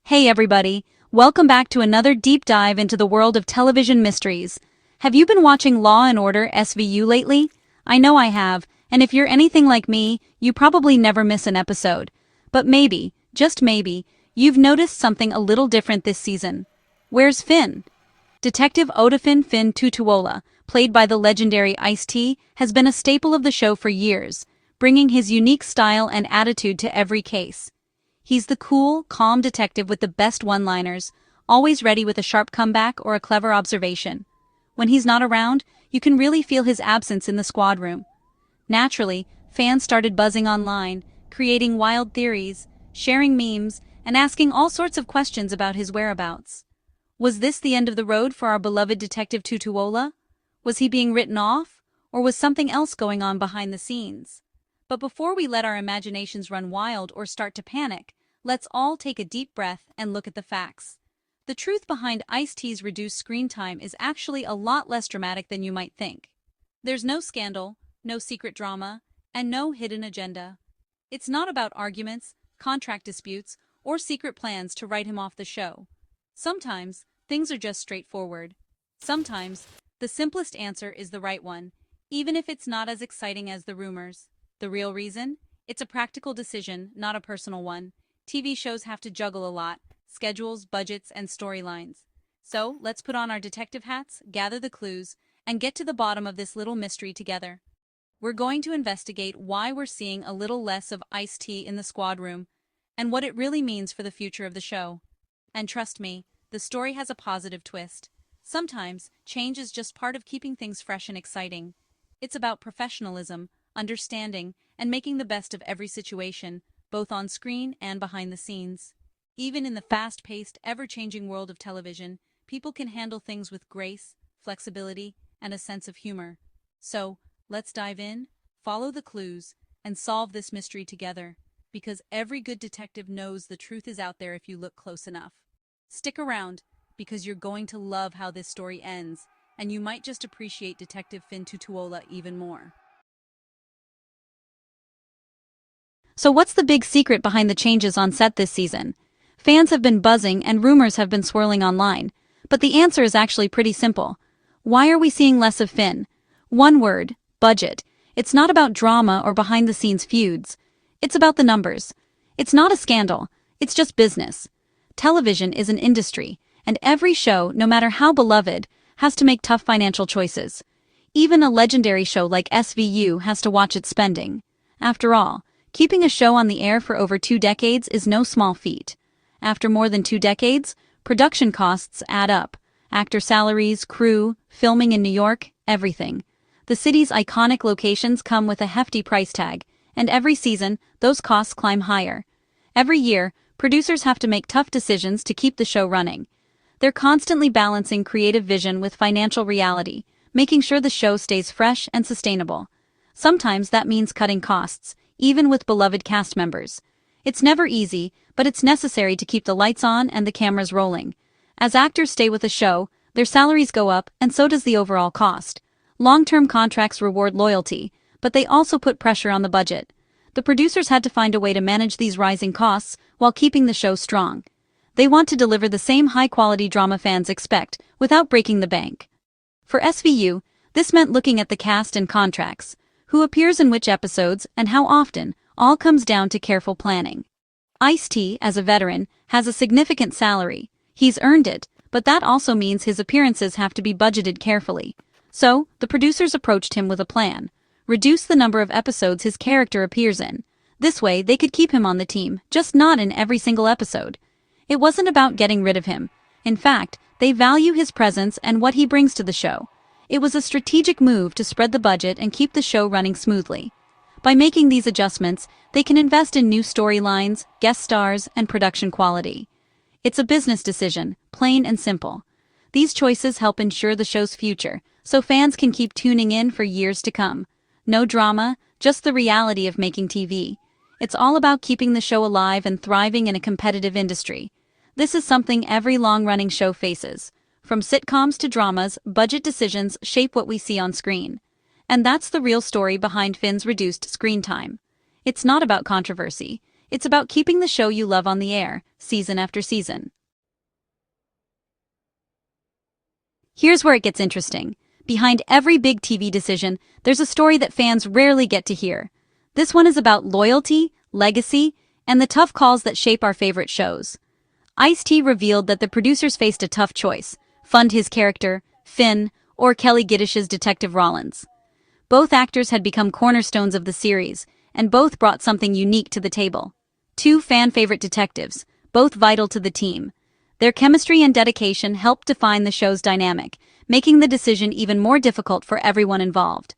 Hey everybody, welcome back to another deep dive into the world of television mysteries. Have you been watching Law and Order SVU lately? I know I have, and if you're anything like me, you probably never miss an episode. But maybe, just maybe, you've noticed something a little different this season. Where's Finn? Detective Odafin Finn Tutuola, played by the legendary Ice-T, has been a staple of the show for years, bringing his unique style and attitude to every case. He's the cool, calm detective with the best one-liners, always ready with a sharp comeback or a clever observation. When he's not around, you can really feel his absence in the squad room. Naturally, fans started buzzing online, creating wild theories, sharing memes, and asking all sorts of questions about his whereabouts. Was this the end of the road for our beloved Detective Tutuola? Was he being written off? Or was something else going on behind the scenes? But before we let our imaginations run wild or start to panic, let's all take a deep breath and look at the facts. The truth behind Ice-T's reduced screen time is actually a lot less dramatic than you might think. There's no scandal, no secret drama, and no hidden agenda. It's not about arguments, contract disputes, or secret plans to write him off the show. Sometimes, things are just straightforward. Sometimes, the simplest answer is the right one, even if it's not as exciting as the rumors. The real reason? It's a practical decision, not a personal one. TV shows have to juggle a lot: schedules, budgets, and storylines. So, let's put on our detective hats, gather the clues, and get to the bottom of this little mystery together. We're going to investigate why we're seeing a little less of Ice-T in the squad room, and what it really means for the future of the show. And trust me, the story has a positive twist. Sometimes, change is just part of keeping things fresh and exciting. It's about professionalism, understanding, and making the best of every situation, both on screen and behind the scenes. Even in the fast-paced, ever-changing world of television, people can handle things with grace, flexibility, and a sense of humor. So, let's dive in, follow the clues, and solve this mystery together, because every good detective knows the truth is out there if you look close enough. Stick around, because you're going to love how this story ends, and you might just appreciate Detective Finn Tutuola even more. So what's the big secret behind the changes on set this season? Fans have been buzzing and rumors have been swirling online, but the answer is actually pretty simple. Why are we seeing less of Finn? One word: budget. It's not about drama or behind-the-scenes feuds. It's about the numbers. It's not a scandal. It's just business. Television is an industry, and every show, no matter how beloved, has to make tough financial choices. Even a legendary show like SVU has to watch its spending. After all, keeping a show on the air for over 2 decades is no small feat. After more than 2 decades, production costs add up. Actor salaries, crew, filming in New York, everything. The city's iconic locations come with a hefty price tag, and every season, those costs climb higher. Every year, producers have to make tough decisions to keep the show running. They're constantly balancing creative vision with financial reality, making sure the show stays fresh and sustainable. Sometimes that means cutting costs, even with beloved cast members. It's never easy, but it's necessary to keep the lights on and the cameras rolling. As actors stay with the show, their salaries go up, and so does the overall cost. Long-term contracts reward loyalty, but they also put pressure on the budget. The producers had to find a way to manage these rising costs while keeping the show strong. They want to deliver the same high-quality drama fans expect, without breaking the bank. For SVU, this meant looking at the cast and contracts. Who appears in which episodes, and how often, all comes down to careful planning. Ice-T, as a veteran, has a significant salary. He's earned it, but that also means his appearances have to be budgeted carefully. So, the producers approached him with a plan: reduce the number of episodes his character appears in. This way, they could keep him on the team, just not in every single episode. It wasn't about getting rid of him. In fact, they value his presence and what he brings to the show. It was a strategic move to spread the budget and keep the show running smoothly. By making these adjustments, they can invest in new storylines, guest stars, and production quality. It's a business decision, plain and simple. These choices help ensure the show's future, so fans can keep tuning in for years to come. No drama, just the reality of making TV. It's all about keeping the show alive and thriving in a competitive industry. This is something every long-running show faces. From sitcoms to dramas, budget decisions shape what we see on screen. And that's the real story behind Finn's reduced screen time. It's not about controversy. It's about keeping the show you love on the air, season after season. Here's where it gets interesting. Behind every big TV decision, there's a story that fans rarely get to hear. This one is about loyalty, legacy, and the tough calls that shape our favorite shows. Ice-T revealed that the producers faced a tough choice: fund his character, Finn, or Kelli Giddish's Detective Rollins. Both actors had become cornerstones of the series, and both brought something unique to the table. Two fan-favorite detectives, both vital to the team. Their chemistry and dedication helped define the show's dynamic, making the decision even more difficult for everyone involved.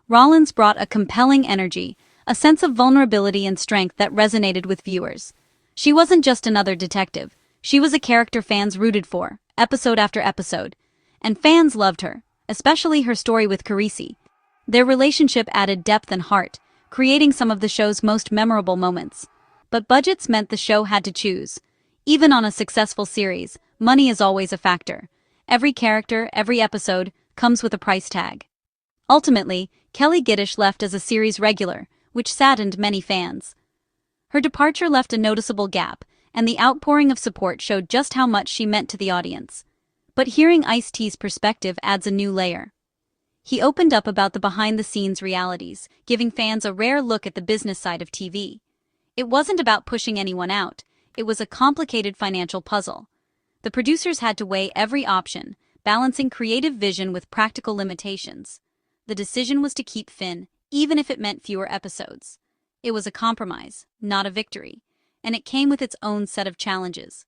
Rollins brought a compelling energy, a sense of vulnerability and strength that resonated with viewers. She wasn't just another detective, she was a character fans rooted for, episode after episode. And fans loved her, especially her story with Carisi. Their relationship added depth and heart, creating some of the show's most memorable moments. But budgets meant the show had to choose. Even on a successful series, money is always a factor. Every character, every episode, comes with a price tag. Ultimately, Kelli Giddish left as a series regular, which saddened many fans. Her departure left a noticeable gap, and the outpouring of support showed just how much she meant to the audience. But hearing Ice-T's perspective adds a new layer. He opened up about the behind-the-scenes realities, giving fans a rare look at the business side of TV. It wasn't about pushing anyone out, it was a complicated financial puzzle. The producers had to weigh every option, balancing creative vision with practical limitations. The decision was to keep Finn, even if it meant fewer episodes. It was a compromise, not a victory, and it came with its own set of challenges.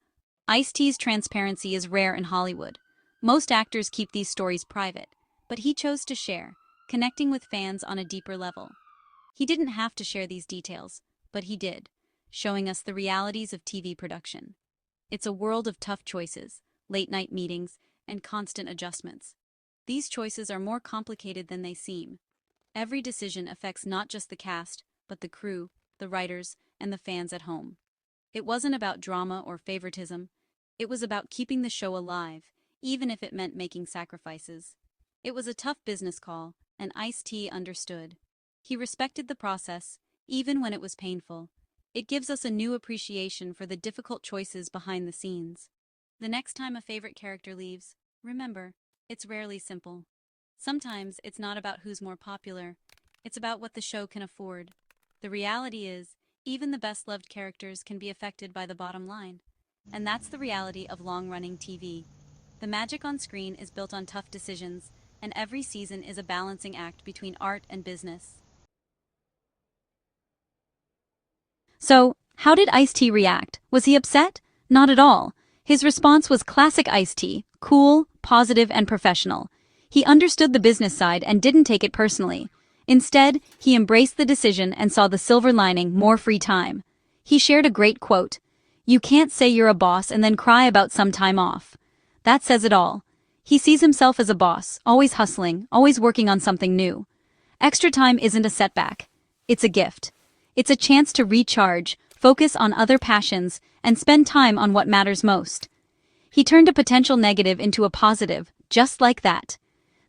Ice-T's transparency is rare in Hollywood. Most actors keep these stories private, but he chose to share, connecting with fans on a deeper level. He didn't have to share these details, but he did, showing us the realities of TV production. It's a world of tough choices, late-night meetings, and constant adjustments. These choices are more complicated than they seem. Every decision affects not just the cast, but the crew, the writers, and the fans at home. It wasn't about drama or favoritism. It was about keeping the show alive, even if it meant making sacrifices. It was a tough business call, and Ice-T understood. He respected the process, even when it was painful. It gives us a new appreciation for the difficult choices behind the scenes. The next time a favorite character leaves, remember, it's rarely simple. Sometimes it's not about who's more popular, it's about what the show can afford. The reality is, even the best-loved characters can be affected by the bottom line. And that's the reality of long-running TV. The magic on screen is built on tough decisions, and every season is a balancing act between art and business. So, how did Ice-T react? Was he upset? Not at all. His response was classic Ice-T, cool, positive, and professional. He understood the business side and didn't take it personally. Instead, he embraced the decision and saw the silver lining: more free time. He shared a great quote: "You can't say you're a boss and then cry about some time off." That says it all. He sees himself as a boss, always hustling, always working on something new. Extra time isn't a setback. It's a gift. It's a chance to recharge, focus on other passions, and spend time on what matters most. He turned a potential negative into a positive, just like that.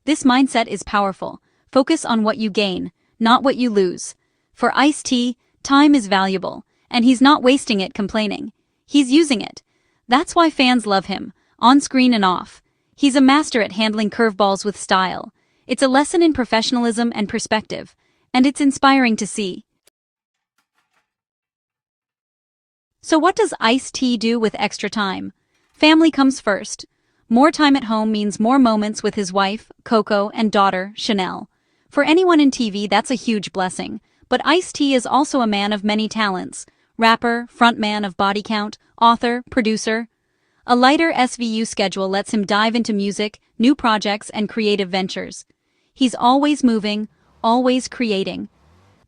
This mindset is powerful. Focus on what you gain, not what you lose. For Ice-T, time is valuable, and he's not wasting it complaining. He's using it. That's why fans love him, on screen and off. He's a master at handling curveballs with style. It's a lesson in professionalism and perspective, and it's inspiring to see. So what does Ice-T do with extra time? Family comes first. More time at home means more moments with his wife, Coco, and daughter, Chanel. For anyone in TV, that's a huge blessing. But Ice-T is also a man of many talents: rapper, frontman of Body Count, author, producer. A lighter SVU schedule lets him dive into music, new projects, and creative ventures. He's always moving, always creating.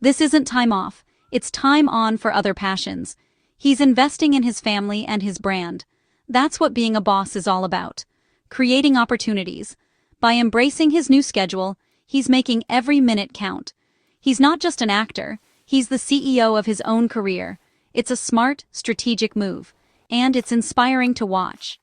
This isn't time off, it's time on for other passions. He's investing in his family and his brand. That's what being a boss is all about. Creating opportunities. By embracing his new schedule, he's making every minute count. He's not just an actor, he's the CEO of his own career. It's a smart, strategic move, and it's inspiring to watch.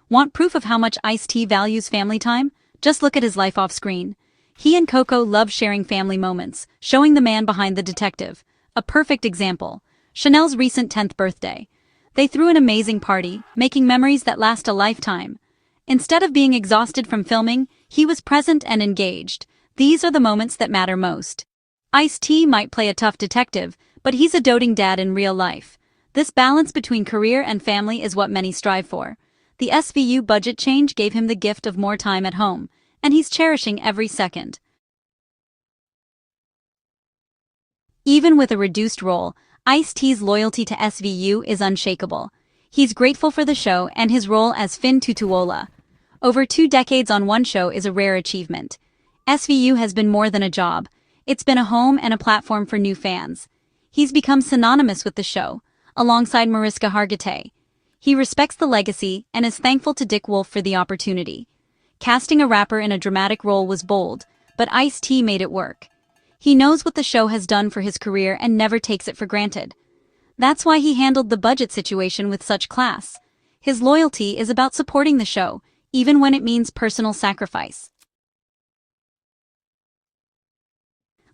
Want proof of how much Ice-T values family time? Just look at his life off screen. He and Coco love sharing family moments, showing the man behind the detective. A perfect example. Chanel's recent 10th birthday. They threw an amazing party, making memories that last a lifetime. Instead of being exhausted from filming, he was present and engaged. These are the moments that matter most. Ice-T might play a tough detective, but he's a doting dad in real life. This balance between career and family is what many strive for. The SVU budget change gave him the gift of more time at home, and he's cherishing every second. Even with a reduced role, Ice-T's loyalty to SVU is unshakable. He's grateful for the show and his role as Finn Tutuola. Over 2 decades on one show is a rare achievement. SVU has been more than a job. It's been a home and a platform for new fans. He's become synonymous with the show, alongside Mariska Hargitay. He respects the legacy and is thankful to Dick Wolf for the opportunity. Casting a rapper in a dramatic role was bold, but Ice-T made it work. He knows what the show has done for his career and never takes it for granted. That's why he handled the budget situation with such class. His loyalty is about supporting the show, even when it means personal sacrifice.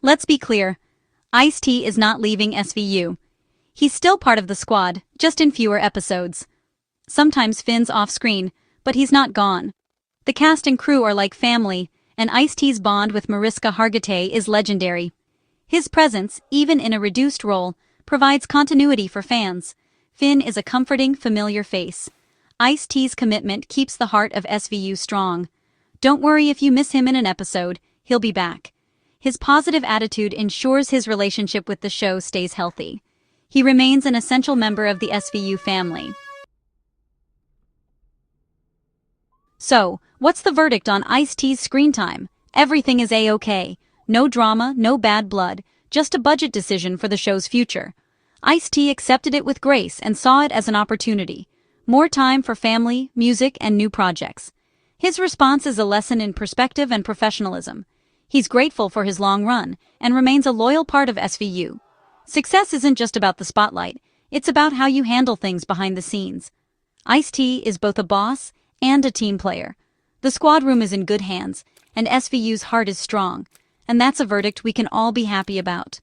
Let's be clear, Ice-T is not leaving SVU. He's still part of the squad, just in fewer episodes. Sometimes Finn's off-screen, but he's not gone. The cast and crew are like family, and Ice-T's bond with Mariska Hargitay is legendary. His presence, even in a reduced role, provides continuity for fans. Finn is a comforting, familiar face. Ice-T's commitment keeps the heart of SVU strong. Don't worry if you miss him in an episode, he'll be back. His positive attitude ensures his relationship with the show stays healthy. He remains an essential member of the SVU family. So, what's the verdict on Ice-T's screen time? Everything is A-OK. No drama, no bad blood, just a budget decision for the show's future. Ice-T accepted it with grace and saw it as an opportunity. More time for family, music, and new projects. His response is a lesson in perspective and professionalism. He's grateful for his long run and remains a loyal part of SVU. Success isn't just about the spotlight, it's about how you handle things behind the scenes. Ice-T is both a boss and a team player. The squad room is in good hands, and SVU's heart is strong, and that's a verdict we can all be happy about.